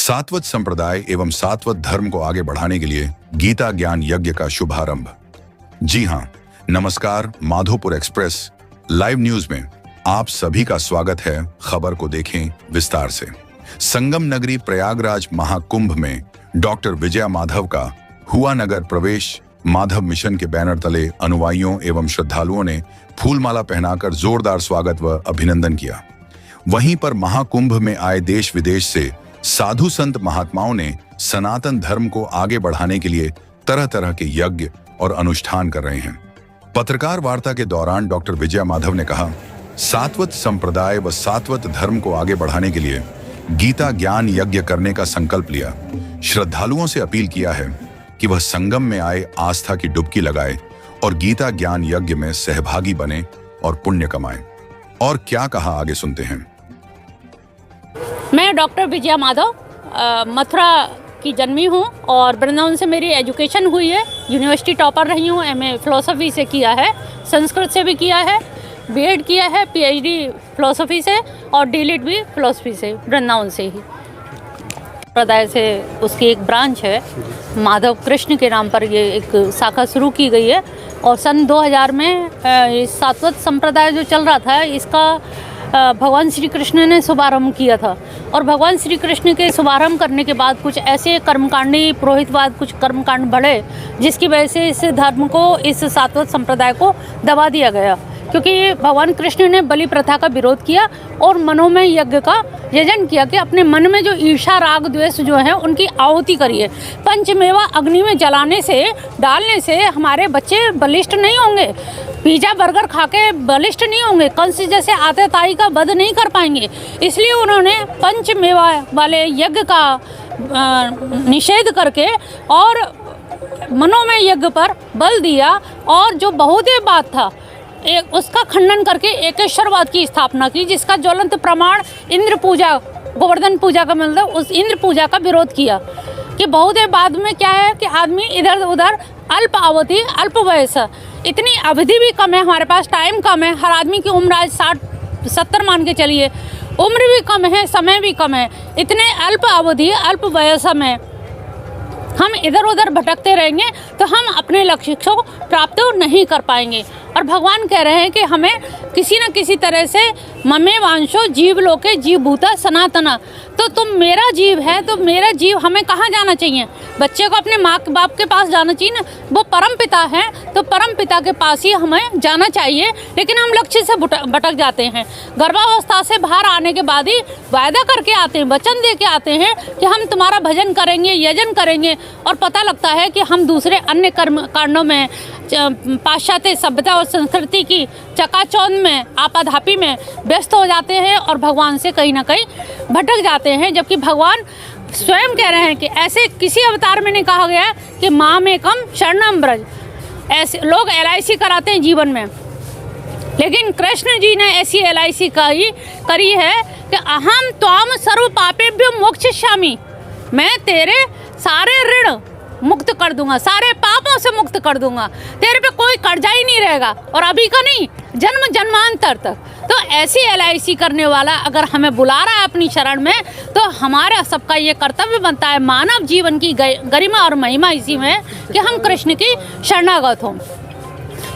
सात्वत संप्रदाय एवं सात्वत धर्म को आगे बढ़ाने के लिए गीता ज्ञान यज्ञ का शुभारंभ। जी हां, नमस्कार। माधोपुर एक्सप्रेस लाइव न्यूज में आप सभी का स्वागत है। खबर को देखें विस्तार से। संगम नगरी प्रयागराज महाकुंभ में डॉक्टर विजया माधव का हुआ नगर प्रवेश। माधव मिशन के बैनर तले अनुयायियों एवं श्रद्धालुओं ने फूलमाला पहनाकर जोरदार स्वागत व अभिनंदन किया। वहीं पर महाकुंभ में आए देश विदेश से साधु संत महात्माओं ने सनातन धर्म को आगे बढ़ाने के लिए तरह तरह के यज्ञ और अनुष्ठान कर रहे हैं। पत्रकार वार्ता के दौरान डॉक्टर विजया माधव ने कहा, सात्वत संप्रदाय व सात्वत धर्म को आगे बढ़ाने के लिए गीता ज्ञान यज्ञ करने का संकल्प लिया। श्रद्धालुओं से अपील किया है कि वह संगम में आए आस्था की डुबकी लगाए और गीता ज्ञान यज्ञ में सहभागी बने और पुण्य कमाएं। और क्या कहा, आगे सुनते हैं। मैं डॉक्टर विजया माधव मथुरा की जन्मी हूँ और वृंदावन से मेरी एजुकेशन हुई है। यूनिवर्सिटी टॉपर रही हूँ। एमए फिलोसफी से किया है, संस्कृत से भी किया है, बीएड किया है, पीएचडी फिलोसफी से और डीलिट भी फिलोसफी से, वृंदावन से ही। संप्रदाय से उसकी एक ब्रांच है, माधव कृष्ण के नाम पर ये एक शाखा शुरू की गई है। और सन 2000 में सात्वत संप्रदाय जो चल रहा था, इसका भगवान श्री कृष्ण ने शुभारंभ किया था। और भगवान श्री कृष्ण के शुभारंभ करने के बाद कुछ ऐसे कर्मकांडी पुरोहितवाद, कुछ कर्मकांड बढ़े, जिसकी वजह से इस धर्म को, इस सात्वत संप्रदाय को दबा दिया गया। क्योंकि भगवान कृष्ण ने बलि प्रथा का विरोध किया और मनोमय यज्ञ का यजन किया कि अपने मन में जो ईर्षा राग द्वेष जो है उनकी आहुति करिए। पंचमेवा अग्नि में जलाने से, डालने से हमारे बच्चे बलिष्ठ नहीं होंगे, पिज़्ज़ा बर्गर खा के बलिष्ठ नहीं होंगे, कंस जैसे आतताई का वध नहीं कर पाएंगे। इसलिए उन्होंने पंचमेवा वाले यज्ञ का निषेध करके और मनोमय यज्ञ पर बल दिया। और जो बहुदेव बात था, एक उसका खंडन करके एकेश्वरवाद की स्थापना की, जिसका ज्वलंत प्रमाण इंद्र पूजा, गोवर्धन पूजा का मतलब उस इंद्र पूजा का विरोध किया। कि बहुदेववाद में क्या है कि आदमी इधर उधर अल्प अवधि, अल्प वयस, इतनी अवधि भी कम है, हमारे पास टाइम कम है। हर आदमी की उम्र आज 60-70 मान के चलिए, उम्र भी कम है, समय भी कम है। इतने अल्प अवधि, अल्प वयस में हम इधर उधर भटकते रहेंगे तो हम अपने लक्ष्य को प्राप्त नहीं कर पाएंगे। और भगवान कह रहे हैं कि हमें किसी न किसी तरह से ममे वांशो जीव लोके जीव भूता सनातना, तो तुम मेरा जीव है तो मेरा जीव हमें कहाँ जाना चाहिए? बच्चे को अपने माँ बाप के पास जाना चाहिए ना, वो परम पिता है तो परम पिता के पास ही हमें जाना चाहिए। लेकिन हम लक्ष्य से भटक जाते हैं। गर्भावस्था से बाहर आने के बाद ही वायदा करके आते हैं, वचन दे के आते हैं कि हम तुम्हारा भजन करेंगे, यजन करेंगे, और पता लगता है कि हम दूसरे अन्य कर्म कांडों में, पाश्चात्य सभ्यता और संस्कृति की चकाचौंध में, आपाधापी में व्यस्त हो जाते हैं और भगवान से कहीं ना कहीं भटक जाते हैं। जबकि भगवान स्वयं कह रहे हैं कि ऐसे किसी अवतार में नहीं कहा गया कि माँ में कम शरणम ब्रज। ऐसे लोग LIC कराते हैं जीवन में, लेकिन कृष्ण जी ने ऐसी LIC करी है कि अहम त्वाम सर्व पापेभ्यो मोक्षयिष्यामि, मैं तेरे सारे ऋण मुक्त कर दूंगा, सारे पापों से मुक्त कर दूंगा, तेरे पे कोई कर्जा ही नहीं रहेगा, और अभी का नहीं, जन्म जन्मांतर तक। तो ऐसी LIC करने वाला अगर हमें बुला रहा है अपनी शरण में, तो हमारा सबका ये कर्तव्य बनता है, मानव जीवन की गरिमा और महिमा इसी में है कि हम कृष्ण की शरणागत हों।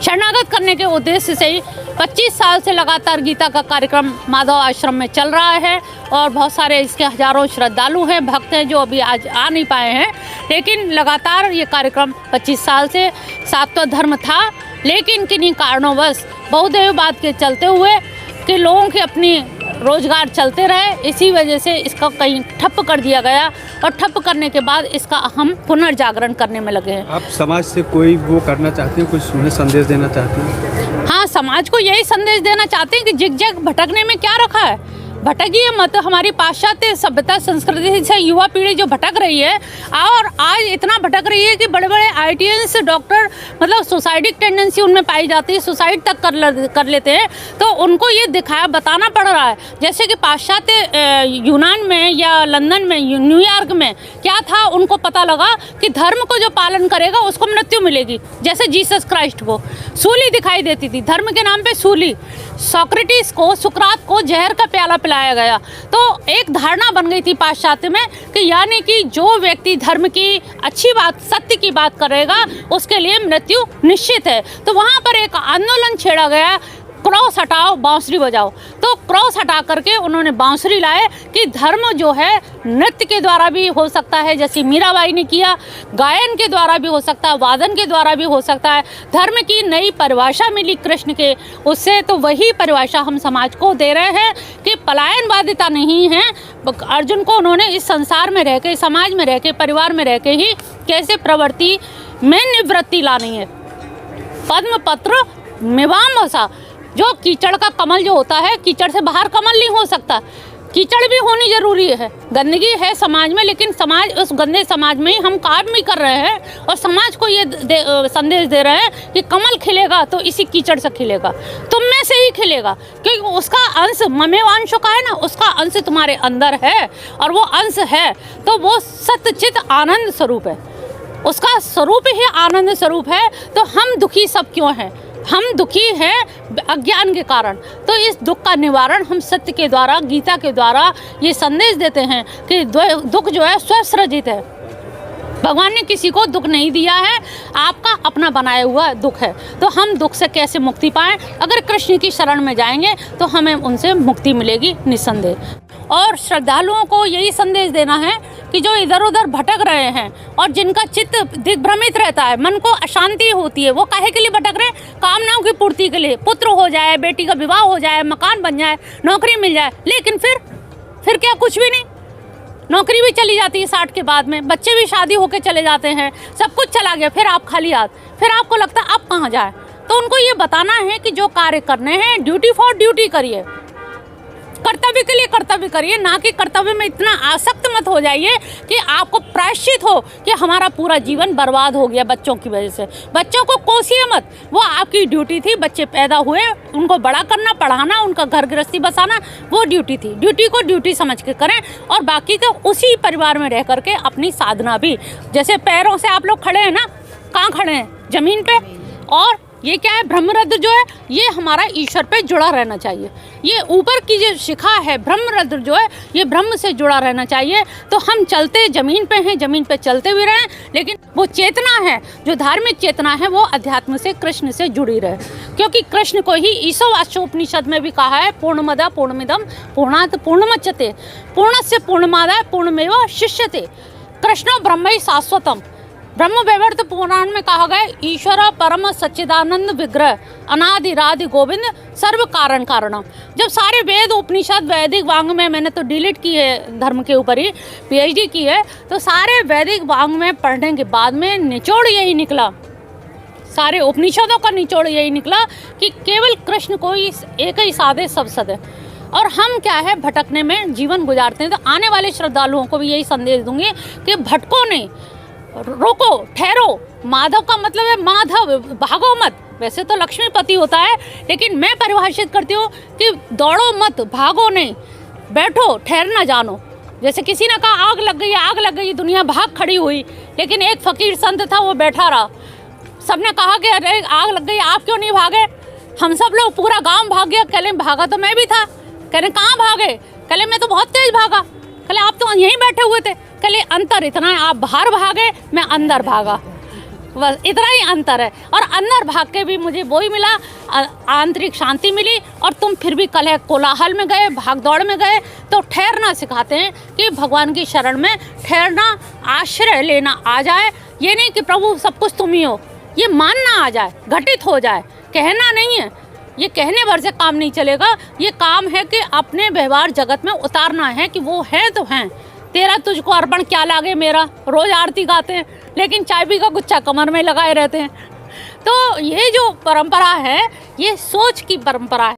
शरणागत करने के उद्देश्य से ही 25 साल से लगातार गीता का कार्यक्रम माधव आश्रम में चल रहा है। और बहुत सारे इसके हजारों श्रद्धालु हैं, भक्त हैं जो अभी आज आ नहीं पाए हैं, लेकिन लगातार ये कार्यक्रम 25 साल से सात्वत धर्म था। लेकिन किन्हीं कारणोंवश बहुदेववाद के चलते हुए कि लोगों के अपनी रोजगार चलते रहे, इसी वजह से इसका कहीं ठप्प कर दिया गया। और ठप्प करने के बाद इसका हम पुनर्जागरण करने में लगे हैं। आप समाज से कोई वो करना चाहते हैं, कुछ उन्हें संदेश देना चाहते हैं? हाँ, समाज को यही संदेश देना चाहते हैं कि जिग-जग भटकने में क्या रखा है, भटकिए मत। हमारी पाश्चात्य सभ्यता संस्कृति से युवा पीढ़ी जो भटक रही है, और आज इतना भटक रही है कि बड़े बड़े IITians डॉक्टर, मतलब सुसाइडिक टेंडेंसी उनमें पाई जाती है, सुसाइड तक कर लेते हैं। तो उनको ये बताना पड़ रहा है। जैसे कि पाश्चात्य यूनान में या लंदन में, न्यूयॉर्क में क्या था, उनको पता लगा कि धर्म को जो पालन करेगा उसको मृत्यु मिलेगी। जैसे जीसस क्राइस्ट को सूली दिखाई देती थी, धर्म के नाम पे सूली। सोक्रेटिस को, सुकरात को जहर का प्याला लाया गया। तो एक धारणा बन गई थी पाश्चात्य में कि यानी कि जो व्यक्ति धर्म की अच्छी बात, सत्य की बात करेगा, उसके लिए मृत्यु निश्चित है। तो वहाँ पर एक आंदोलन छेड़ा गया, क्रॉस हटाओ बांसुरी बजाओ। तो क्रॉस हटा करके उन्होंने बांसुरी लाए कि धर्म जो है नृत्य के द्वारा भी हो सकता है, जैसे मीराबाई ने किया, गायन के द्वारा भी हो सकता है, वादन के द्वारा भी हो सकता है। धर्म की नई परिभाषा मिली कृष्ण के उससे, तो वही परिभाषा हम समाज को दे रहे हैं कि पलायनवादिता नहीं है। अर्जुन को उन्होंने इस संसार में रह के, समाज में रह के, परिवार में रह के ही कैसे प्रवृत्ति में निवृत्ति लानी है। पद्म पत्र मीमांसा, जो कीचड़ का कमल जो होता है, कीचड़ से बाहर कमल नहीं हो सकता, कीचड़ भी होनी जरूरी है। गंदगी है समाज में, लेकिन समाज, उस गंदे समाज में ही हम काम भी कर रहे हैं और समाज को ये संदेश दे रहे हैं कि कमल खिलेगा तो इसी कीचड़ से खिलेगा, तुम में से ही खिलेगा, क्योंकि उसका अंश ममेवांशों का है ना, उसका अंश तुम्हारे अंदर है और वो अंश है तो वो सत्यचित आनंद स्वरूप है, उसका स्वरूप ही आनंद स्वरूप है। तो हम दुखी सब क्यों हैं? हम दुखी हैं अज्ञान के कारण। तो इस दुख का निवारण हम सत्य के द्वारा, गीता के द्वारा ये संदेश देते हैं कि दुख जो है स्वसृजित है। भगवान ने किसी को दुख नहीं दिया है, आपका अपना बनाया हुआ दुख है। तो हम दुख से कैसे मुक्ति पाएं? अगर कृष्ण की शरण में जाएंगे तो हमें उनसे मुक्ति मिलेगी निस्संदेह। और श्रद्धालुओं को यही संदेश देना है कि जो इधर उधर भटक रहे हैं और जिनका चित्त दिग्भ्रमित रहता है, मन को अशांति होती है, वो काहे के लिए भटक रहे हैं? कामनाओं की पूर्ति के लिए। पुत्र हो जाए, बेटी का विवाह हो जाए, मकान बन जाए, नौकरी मिल जाए, लेकिन फिर क्या? कुछ भी नहीं। नौकरी भी चली जाती है 60 के बाद में, बच्चे भी शादी होके चले जाते हैं, सब कुछ चला गया, फिर आप खाली हाथ, फिर आपको लगता है अब कहाँ जाए। तो उनको ये बताना है कि जो कार्य करने हैं, ड्यूटी फॉर ड्यूटी करिए, कर्तव्य के लिए कर्तव्य करिए, ना कि कर्तव्य में इतना आसक्त मत हो जाइए कि आपको प्रायश्चित हो कि हमारा पूरा जीवन बर्बाद हो गया बच्चों की वजह से। बच्चों को कोसिए मत, वो आपकी ड्यूटी थी, बच्चे पैदा हुए, उनको बड़ा करना, पढ़ाना, उनका घर गृहस्थी बसाना, वो ड्यूटी थी। ड्यूटी को ड्यूटी समझ के करें और बाकी का उसी परिवार में रह करके अपनी साधना भी। जैसे पैरों से आप लोग खड़े हैं ना, कहाँ खड़े हैं? जमीन पे। और ये क्या है? ब्रह्मरंध्र जो है ये हमारा ईश्वर पे जुड़ा रहना चाहिए। ये ऊपर की जो शिखा है ब्रह्मरंध्र जो है, ये ब्रह्म से जुड़ा रहना चाहिए। तो हम चलते ज़मीन पे हैं, ज़मीन पे चलते भी रहें, लेकिन वो चेतना है, जो धार्मिक चेतना है, वो अध्यात्म से, कृष्ण से जुड़ी रहे। क्योंकि कृष्ण को ही ईशावास्योपनिषद में भी कहा है, पूर्णमदा पूर्णमिदम पूर्णात् पूर्णमुदच्यते पूर्णस्य पूर्णमादाय पूर्णमेव शिष्यते कृष्णो ब्रह्म शाश्वतम। ब्रह्म वैवर्त पुराण में कहा गया, ईश्वर परम सच्चिदानंद विग्रह अनादिरादि गोविंद सर्व कारण कारणम। जब सारे वेद उपनिषद वैदिक वांग में, मैंने तो डिलीट की है धर्म के ऊपर ही, PhD की है, तो सारे वैदिक वांग में पढ़ने के बाद में निचोड़ यही निकला, सारे उपनिषदों का निचोड़ यही निकला कि केवल कृष्ण को ही एक ही साधे सब सदे। और हम क्या है, भटकने में जीवन गुजारते हैं। तो आने वाले श्रद्धालुओं को भी यही संदेश दूंगी कि भटको नहीं, रोको, ठहरो। माधव का मतलब है माधव, भागो मत। वैसे तो लक्ष्मीपति होता है, लेकिन मैं परिभाषित करती हूँ कि दौड़ो मत, भागो नहीं, बैठो, ठहरना जानो। जैसे किसी ने कहा आग लग गई, आग लग गई, दुनिया भाग खड़ी हुई, लेकिन एक फकीर संत था, वो बैठा रहा। सबने कहा कि अरे आग लग गई, आप क्यों नहीं भागे? हम सब लोग, पूरा गाँव भाग गया। कहले भागा तो मैं भी था। कहले कहाँ भागे? कहले मैं तो बहुत तेज भागा। कहले आप तो यहीं बैठे हुए थे। कहले अंतर इतना है, आप बाहर भागे, मैं अंदर भागा, बस इतना ही अंतर है। और अंदर भाग के भी मुझे वही मिला, आंतरिक शांति मिली। और तुम फिर भी कलह कोलाहल में गए, भाग दौड़ में गए। तो ठहरना सिखाते हैं कि भगवान की शरण में ठहरना, आश्रय लेना आ जाए। ये नहीं कि प्रभु सब कुछ तुम ही हो, ये मानना आ जाए, घटित हो जाए। कहना नहीं है, ये कहने भर से काम नहीं चलेगा। ये काम है कि अपने व्यवहार जगत में उतारना है कि वो है तो हैं। तेरा तुझको अर्पण क्या लागे मेरा, रोज आरती गाते हैं, लेकिन चाय पी का गुच्छा कमर में लगाए रहते हैं। तो ये जो परंपरा है, ये सोच की परंपरा है।